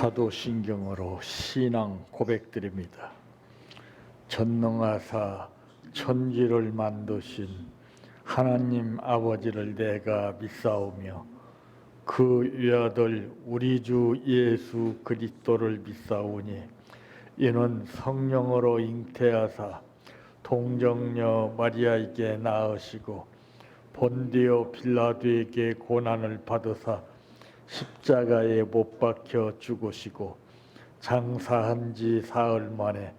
사도신경으로 신앙 고백드립니다. 전능하사 천지를 만드신 하나님 아버지를 내가 믿사오며 그 외아들 우리 주 예수 그리스도를 믿사오니 이는 성령으로 잉태하사 동정녀 마리아에게 낳으시고 본디오 빌라도에게 고난을 받으사 십자가에 못 박혀 죽으시고 장사한 지 사흘 만에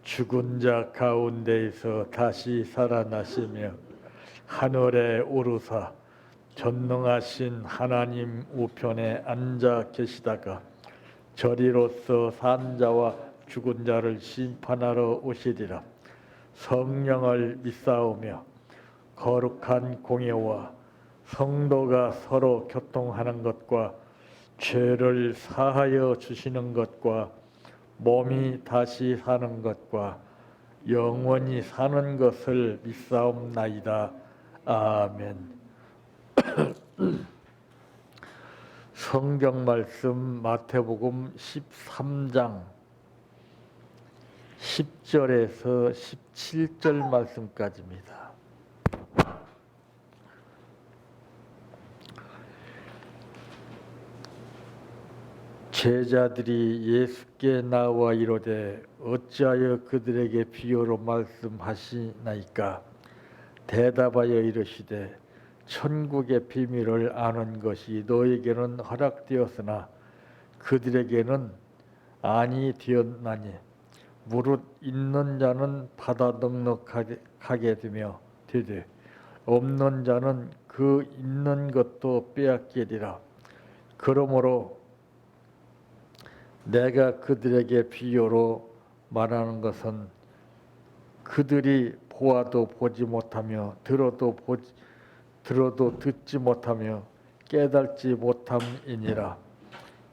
죽은 자 가운데에서 다시 살아나시며 하늘에 오르사 전능하신 하나님 우편에 앉아 계시다가 저리로서 산 자와 죽은 자를 심판하러 오시리라. 성령을 믿사오며 거룩한 공예와 성도가 서로 교통하는 것과 죄를 사하여 주시는 것과 몸이 다시 사는 것과 영원히 사는 것을 믿사옵나이다. 아멘. 성경 말씀 마태복음 13장 10절에서 17절 말씀까지입니다. 제자들이 예수께 나와 이르되 어찌하여 그들에게 비유로 말씀하시나이까? 대답하여 이르시되 천국의 비밀을 아는 것이 너에게는 허락되었으나 그들에게는 아니 되었나니 무릇 있는 자는 받아 넉넉하게 되되 없는 자는 그 있는 것도 빼앗기리라. 그러므로 내가 그들에게 비유로 말하는 것은 그들이 보아도 보지 못하며 들어도 듣지 못하며 깨닫지 못함이니라.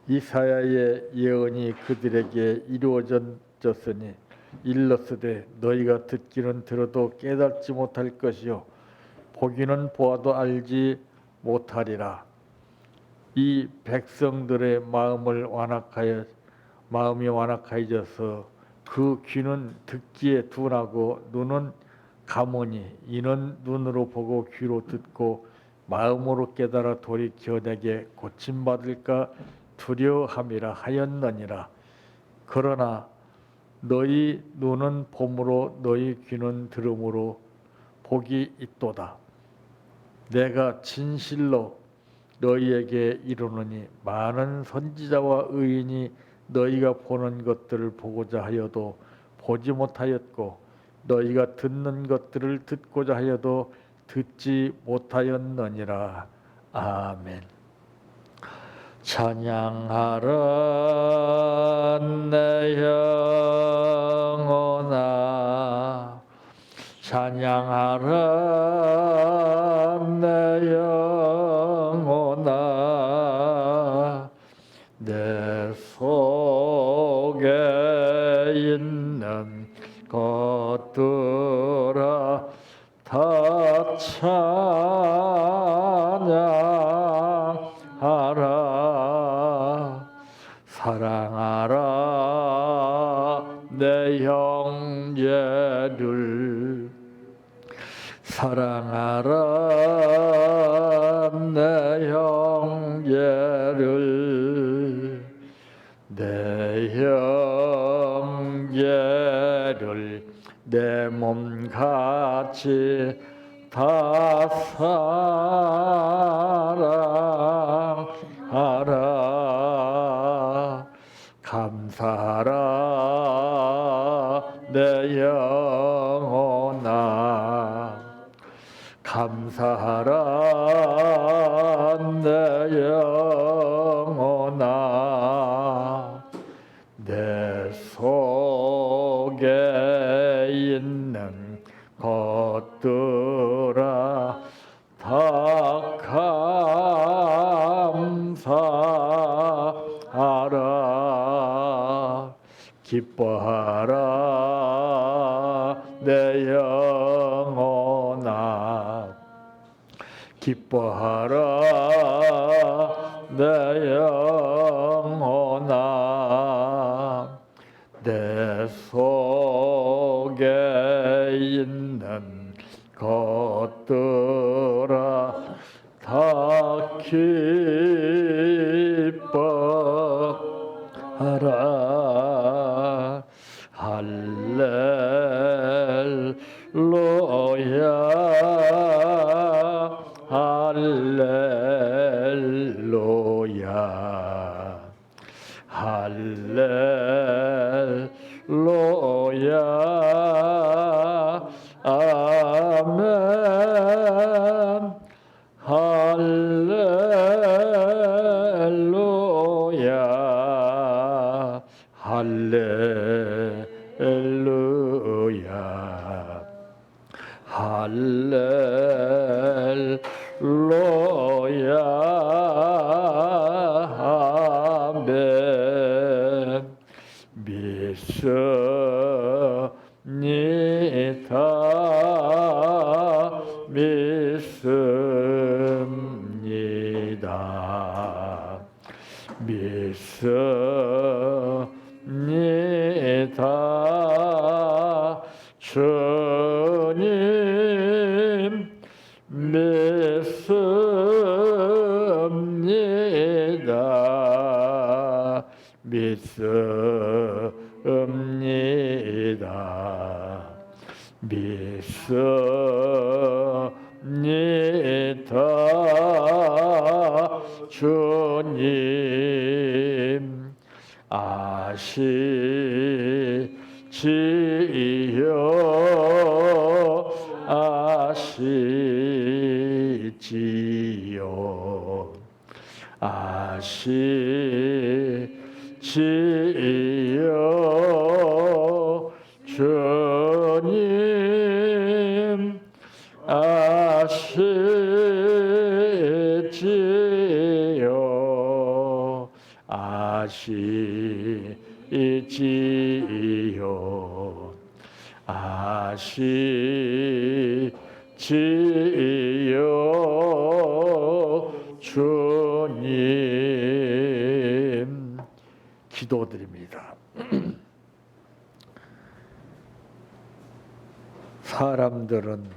이사야의 예언이 그들에게 이루어졌으니 일렀으되 너희가 듣기는 들어도 깨닫지 못할 것이요 보기는 보아도 알지 못하리라. 이 백성들의 마음이 완악하여져서 그 귀는 듣기에 둔하고 눈은 감으니 이는 눈으로 보고 귀로 듣고 마음으로 깨달아 돌이켜 내게 고침받을까 두려워함이라 하였느니라. 그러나 너희 눈은 봄으로 너희 귀는 들음으로 복이 있도다. 내가 진실로 너희에게 이르노니 많은 선지자와 의인이 너희가 보는 것들을 보고자 하여도 보지 못하였고 너희가 듣는 것들을 듣고자 하여도 듣지 못하였느니라. 아멘. 찬양하라 내 영혼아, 찬양하라 내 영혼아, 내 속에 있는 것들아 다 찬양하라. 사랑하라 내 형제를, 사랑하라 내 형제를, 내 형제를 내 몸같이 다 사랑하라. 감사하라 내 영혼아, 감사하라 내 영혼아, 내 속에 있는 것들아 다 감사하라. 기뻐하라 내 영혼아, 기뻐하라 내 영혼아, 세상에 있는 것들아 다 기뻐하라. 할렐루야 할렐루야 할렐루야 아멘 할렐루야 할렐루야 할렐루야 아멘 믿습니다 믿습니다 믿습니다 주님 믿습니다 믿습니다 믿습니다 주님 아시지요 아시지요 아시지요 주님 아시지요 아시지요 아시지요 주님 기도드립니다. 사람들은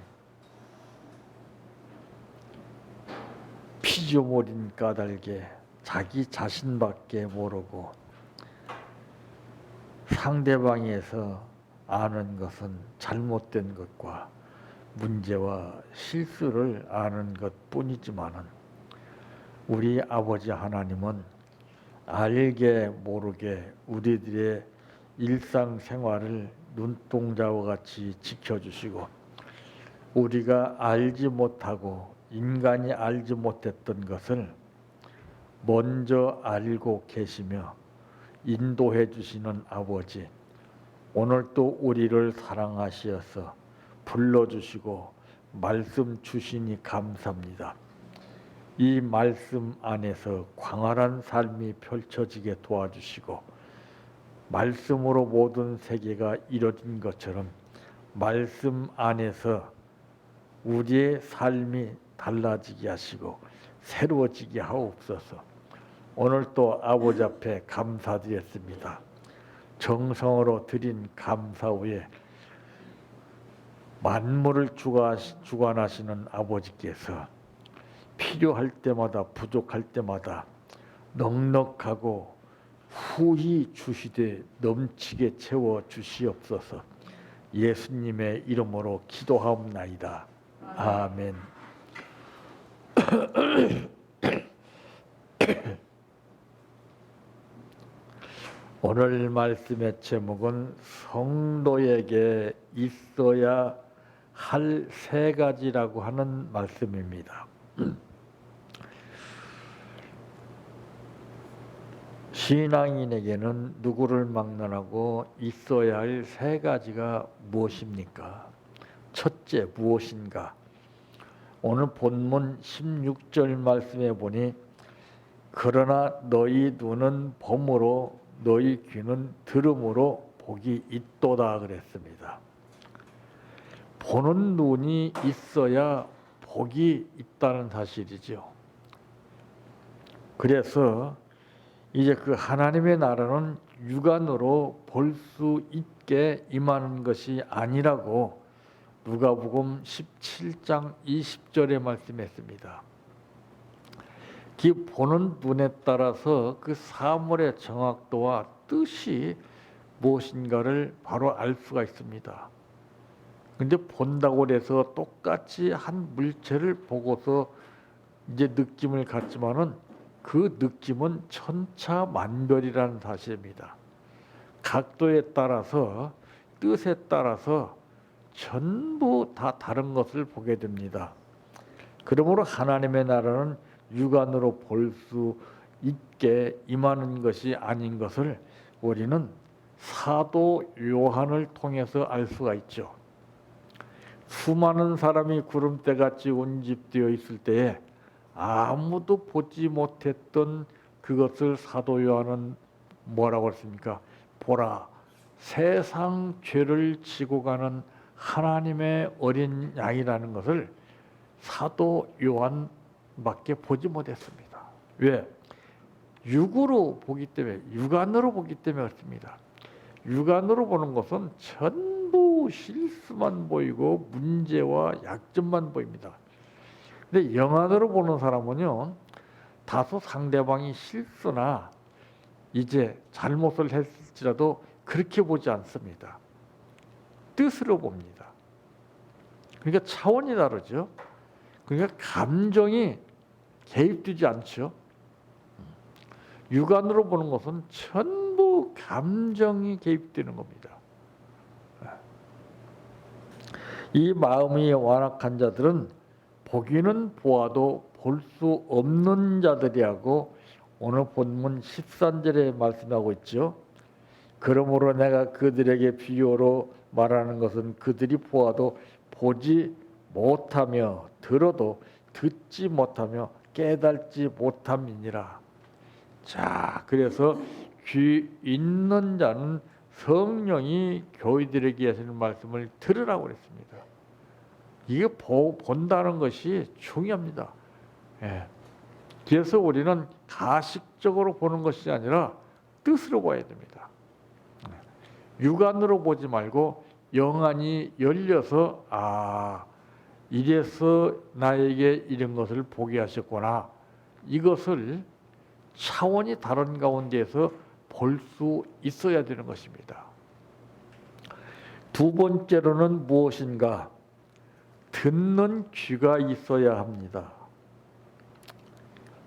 피조물인 까닭에 자기 자신밖에 모르고 상대방에서 아는 것은 잘못된 것과 문제와 실수를 아는 것뿐이지만은 우리 아버지 하나님은 알게 모르게 우리들의 일상생활을 눈동자와 같이 지켜주시고 우리가 알지 못하고 인간이 알지 못했던 것을 먼저 알고 계시며 인도해 주시는 아버지, 오늘 또 우리를 사랑하시어서 불러주시고 말씀 주시니 감사합니다. 이 말씀 안에서 광활한 삶이 펼쳐지게 도와주시고 말씀으로 모든 세계가 이루어진 것처럼 말씀 안에서 우리의 삶이 달라지게 하시고 새로워지게 하옵소서. 오늘 또 아버지 앞에 감사드렸습니다. 정성으로 드린 감사 후에 만물을 주관하시는 아버지께서 필요할 때마다 부족할 때마다 넉넉하고 후히 주시되 넘치게 채워 주시옵소서. 예수님의 이름으로 기도하옵나이다. 아멘. 오늘 말씀의 제목은 성도에게 있어야 할 세 가지라고 하는 말씀입니다. 신앙인에게는 누구를 막론하고 있어야 할 세 가지가 무엇입니까? 첫째, 무엇인가? 오늘 본문 16절 말씀에 보니 그러나 너희 눈은 범으로 너희 귀는 들음으로 복이 있도다 그랬습니다. 보는 눈이 있어야 복이 있다는 사실이죠. 그래서 이제 그 하나님의 나라는 육안으로 볼 수 있게 임하는 것이 아니라고 누가복음 17장 20절에 말씀했습니다. 그 보는 눈에 따라서 그 사물의 정확도와 뜻이 무엇인가를 바로 알 수가 있습니다. 근데 본다고 해서 똑같이 한 물체를 보고서 이제 느낌을 갖지만은 그 느낌은 천차만별이라는 사실입니다. 각도에 따라서 뜻에 따라서 전부 다 다른 것을 보게 됩니다. 그러므로 하나님의 나라는 육안으로 볼 수 있게 임하는 것이 아닌 것을 우리는 사도 요한을 통해서 알 수가 있죠. 수많은 사람이 구름대같이 운집되어 있을 때에 아무도 보지 못했던 그것을 사도 요한은 뭐라고 했습니까? 보라, 세상 죄를 지고 가는 하나님의 어린 양이라는 것을 사도 요한밖에 보지 못했습니다. 왜? 육으로 보기 때문에, 육안으로 보기 때문에 그렇습니다. 육안으로 보는 것은 전부 실수만 보이고 문제와 약점만 보입니다. 근데 영안으로 보는 사람은요, 다소 상대방이 실수나 이제 잘못을 했을지라도 그렇게 보지 않습니다. 뜻으로 봅니다. 그러니까 차원이 다르죠. 그러니까 감정이 개입되지 않죠. 육안으로 보는 것은 전부 감정이 개입되는 겁니다. 이 마음이 완악한 자들은 보기는 보아도 볼 수 없는 자들이라고 오늘 본문 13절에 말씀하고 있죠. 그러므로 내가 그들에게 비유로 말하는 것은 그들이 보아도 보지 못하며 들어도 듣지 못하며 깨달지 못함이니라. 자, 그래서 귀 있는 자는 성령이 교회들에게 하시는 말씀을 들으라고 그랬습니다. 이게 본다는 것이 중요합니다. 예. 그래서 우리는 가식적으로 보는 것이 아니라 뜻으로 봐야 됩니다. 육안으로 보지 말고 영안이 열려서 이래서 나에게 이런 것을 보게 하셨구나. 이것을 차원이 다른 가운데에서 볼 수 있어야 되는 것입니다. 두 번째로는 무엇인가? 듣는 귀가 있어야 합니다.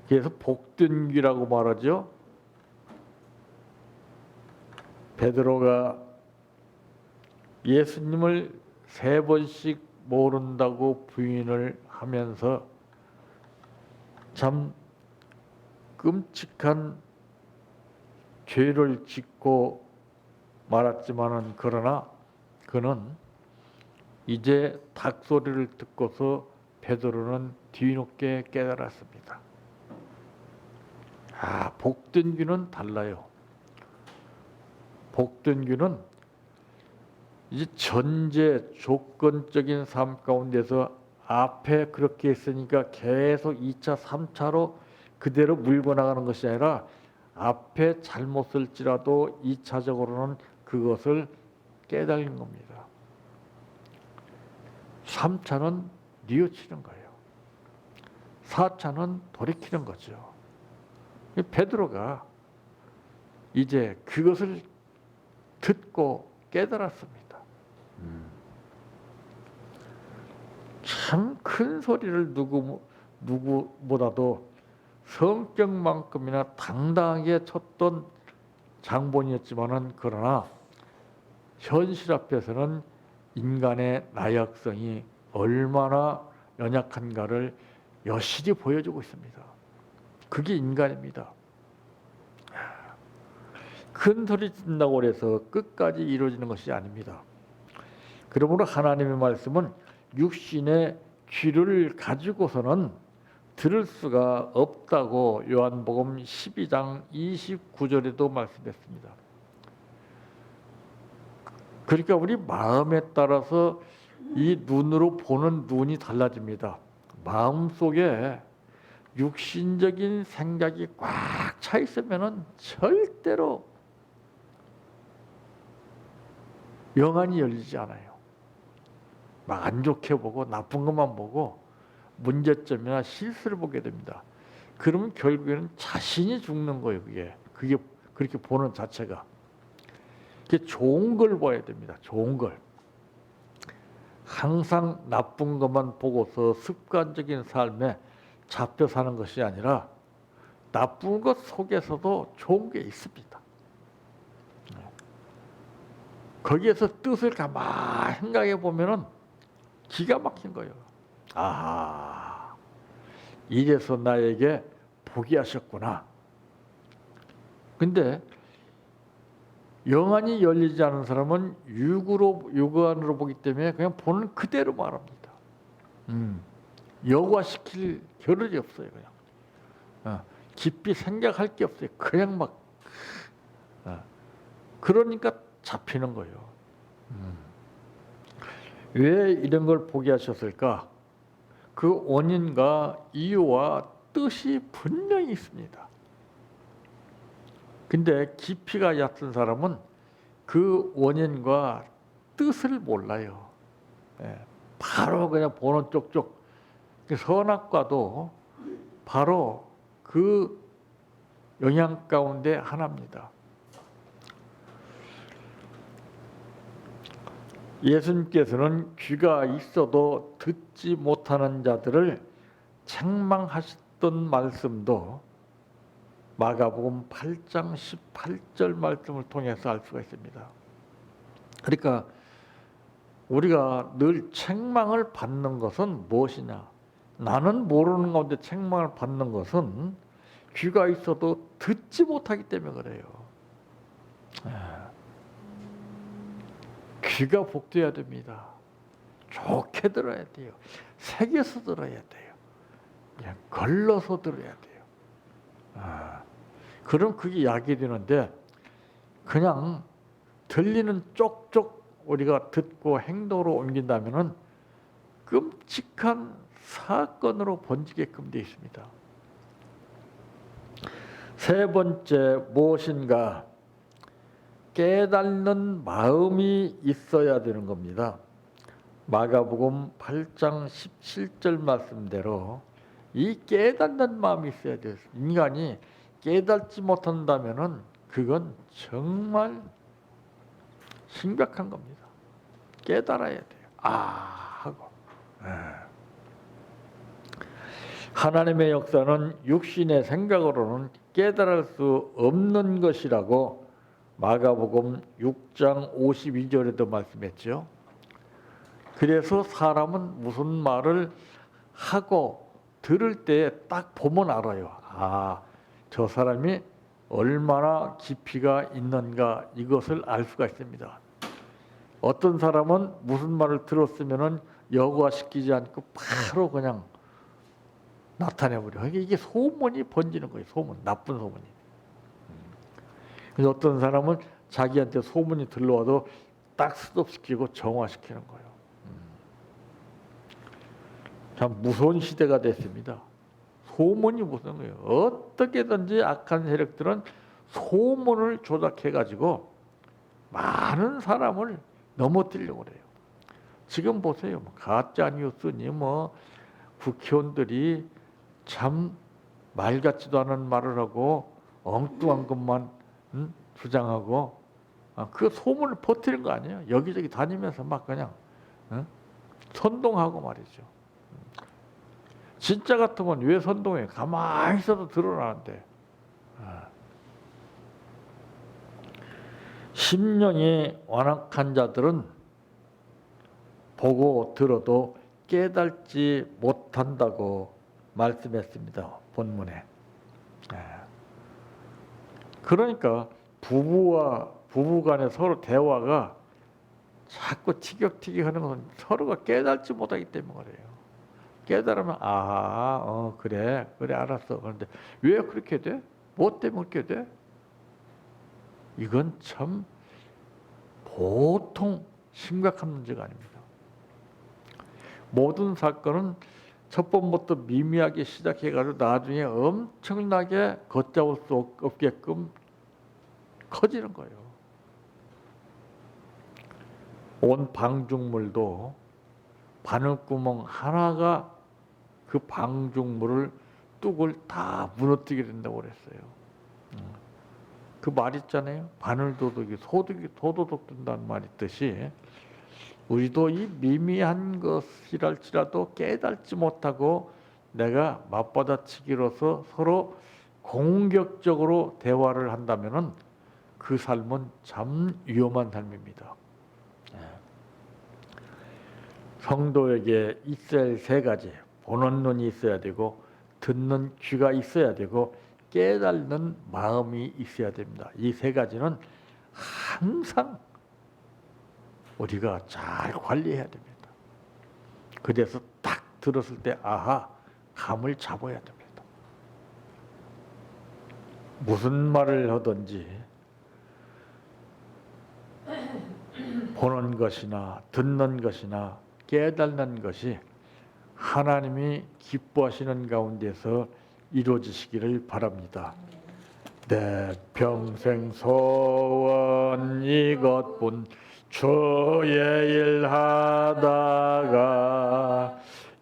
그래서 복된 귀라고 말하죠. 베드로가 예수님을 3번씩 모른다고 부인을 하면서 참 끔찍한 죄를 짓고 말았지만은 그러나 그는 이제 닭소리를 듣고서 베드로는 뒤늦게 깨달았습니다. 복된 귀는 달라요. 복된 귀는 이제 전제 조건적인 삶 가운데서 앞에 그렇게 했으니까 계속 2차, 3차로 그대로 물고 나가는 것이 아니라 앞에 잘못을지라도 2차적으로는 그것을 깨달는 겁니다. 3차는 뉘우치는 거예요. 4차는 돌이키는 거죠. 베드로가 이제 그것을 듣고 깨달았습니다. 참 큰 소리를 누구보다도 성격만큼이나 당당하게 쳤던 장본이었지만은 그러나 현실 앞에서는 인간의 나약성이 얼마나 연약한가를 여실히 보여주고 있습니다. 그게 인간입니다. 큰 소리 듣는다고 해서 끝까지 이루어지는 것이 아닙니다. 그러므로 하나님의 말씀은 육신의 귀를 가지고서는 들을 수가 없다고 요한복음 12장 29절에도 말씀했습니다. 그러니까 우리 마음에 따라서 이 눈으로 보는 눈이 달라집니다. 마음속에 육신적인 생각이 꽉 차 있으면은 절대로 영안이 열리지 않아요. 막 안 좋게 보고 나쁜 것만 보고 문제점이나 실수를 보게 됩니다. 그러면 결국에는 자신이 죽는 거예요. 그게 그렇게 보는 자체가. 그게 좋은 걸 봐야 됩니다. 좋은 걸. 항상 나쁜 것만 보고서 습관적인 삶에 잡혀 사는 것이 아니라 나쁜 것 속에서도 좋은 게 있습니다. 거기에서 뜻을 가만히 생각해 보면은 기가 막힌 거예요. 아, 이래서 나에게 복이 하셨구나. 근데 영안이 열리지 않은 사람은 육안으로 보기 때문에 그냥 보는 그대로 말합니다. 여과시킬 겨를이 없어요. 그냥 깊이 생각할 게 없어요. 그냥 막 그러니까 잡히는 거예요. 왜 이런 걸 보게 하셨을까? 그 원인과 이유와 뜻이 분명히 있습니다. 근데 깊이가 얕은 사람은 그 원인과 뜻을 몰라요. 바로 그냥 보는 쪽쪽. 선악과도 바로 그 영향 가운데 하나입니다. 예수님께서는 귀가 있어도 듣지 못하는 자들을 책망하셨던 말씀도 마가복음 8장 18절 말씀을 통해서 알 수가 있습니다. 그러니까 우리가 늘 책망을 받는 것은 무엇이냐? 나는 모르는 가운데 책망을 받는 것은 귀가 있어도 듣지 못하기 때문에 그래요. 귀가 복되어야 됩니다. 좋게 들어야 돼요. 새겨서 들어야 돼요. 그냥 걸러서 들어야 돼요. 그럼 그게 약이 되는데 그냥 들리는 쪽쪽 우리가 듣고 행동으로 옮긴다면은 끔찍한 사건으로 번지게끔 되어 있습니다. 세 번째 무엇인가 깨닫는 마음이 있어야 되는 겁니다. 마가복음 8장 17절 말씀대로 이 깨닫는 마음이 있어야 돼요. 인간이 깨닫지 못한다면은 그건 정말 심각한 겁니다. 깨달아야 돼요. 하고. 하나님의 역사는 육신의 생각으로는 깨달을 수 없는 것이라고 마가복음 6장 52절에도 말씀했죠. 그래서 사람은 무슨 말을 하고 들을 때 딱 보면 알아요. 저 사람이 얼마나 깊이가 있는가 이것을 알 수가 있습니다. 어떤 사람은 무슨 말을 들었으면은 여과시키지 않고 바로 그냥 나타내버려. 이게 소문이 번지는 거예요. 소문, 나쁜 소문이. 그래서 어떤 사람은 자기한테 소문이 들러와도 딱 스톱시키고 정화시키는 거예요. 참 무서운 시대가 됐습니다. 소문이 무서운 거예요. 어떻게든지 악한 세력들은 소문을 조작해가지고 많은 사람을 넘어뜨리려고 그래요. 지금 보세요. 가짜 뉴스니 국회의원들이 참 말 같지도 않은 말을 하고 엉뚱한 것만 주장하고 그 소문을 퍼뜨린 거 아니에요. 여기저기 다니면서 막 그냥 선동하고 말이죠. 진짜 같으면 왜 선동해? 가만히 있어도 드러나는데. 심령이 완악한 자들은 보고 들어도 깨닫지 못한다고 말씀했습니다. 본문에. 그러니까 부부 간에 서로 대화가 자꾸 티격태격하는 것은 서로가 깨닫지 못하기 때문에 그래요. 깨달으면 그래 알았어. 그런데 왜 그렇게 돼? 뭐 때문에 그렇게 돼? 이건 참 보통 심각한 문제가 아닙니다. 모든 사건은 첫 번부터 미미하게 시작해가지고 나중에 엄청나게 걷잡을 수 없게끔 커지는 거예요. 온 방죽물도 바늘구멍 하나가 그 방죽물을 뚝을 다 무너뜨리게 된다고 그랬어요. 그 말 있잖아요. 바늘도둑이 소도둑 된다는 말 있듯이 우리도 이 미미한 것이랄지라도 깨닫지 못하고 내가 맞받아치기로서 서로 공격적으로 대화를 한다면은 그 삶은 참 위험한 삶입니다. 성도에게 있어야 할 세 가지. 보는 눈이 있어야 되고, 듣는 귀가 있어야 되고, 깨닫는 마음이 있어야 됩니다. 이 세 가지는 항상 우리가 잘 관리해야 됩니다. 그래서 딱 들었을 때 아하, 감을 잡아야 됩니다. 무슨 말을 하든지 보는 것이나 듣는 것이나 깨닫는 것이 하나님이 기뻐하시는 가운데서 이루어지시기를 바랍니다. 내 평생 소원 이것뿐 주의 일 하다가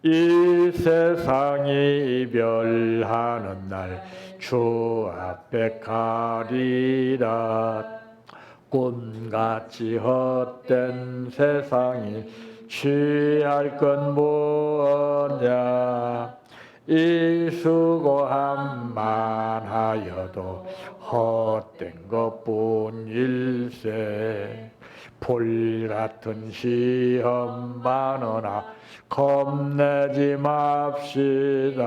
이 세상이 이별하는 날 주 앞에 가리라. 꿈같이 헛된 세상이 취할 건 뭐냐. 이 수고함만 하여도 헛된 것뿐일세. 불같은 시험 많으나 겁내지 맙시다.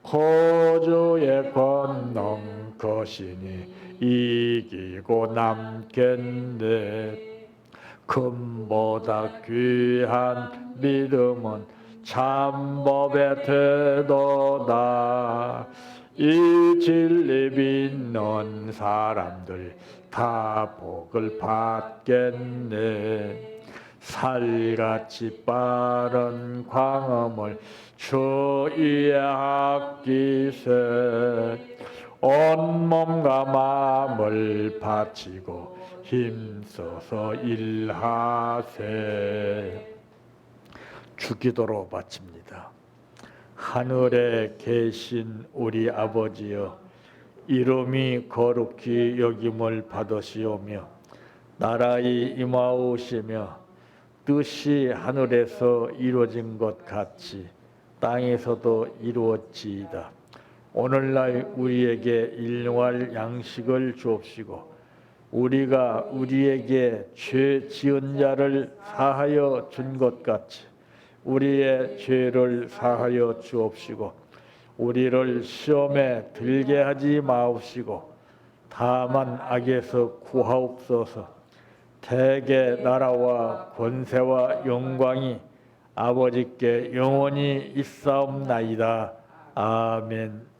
고주의 권능 거시니 이기고 남겠네. 금보다 귀한 믿음은 참법의 태도다. 이 진리 믿는 사람들 다 복을 받겠네. 살같이 빠른 광음을 주 위에 아끼세. 온몸과 마음을 바치고 힘써서 일하세. 주기도로 바칩니다. 하늘에 계신 우리 아버지여, 이름이 거룩히 여김을 받으시오며 나라의 임하오시며 뜻이 하늘에서 이루어진 것 같이 땅에서도 이루어지이다. 오늘날 우리에게 일용할 양식을 주옵시고 우리가 우리에게 죄 지은 자를 사하여 준 것 같이 우리의 죄를 사하여 주옵시고 우리를 시험에 들게 하지 마옵시고 다만 악에서 구하옵소서. 대개 나라와 권세와 영광이 아버지께 영원히 있사옵나이다. 아멘.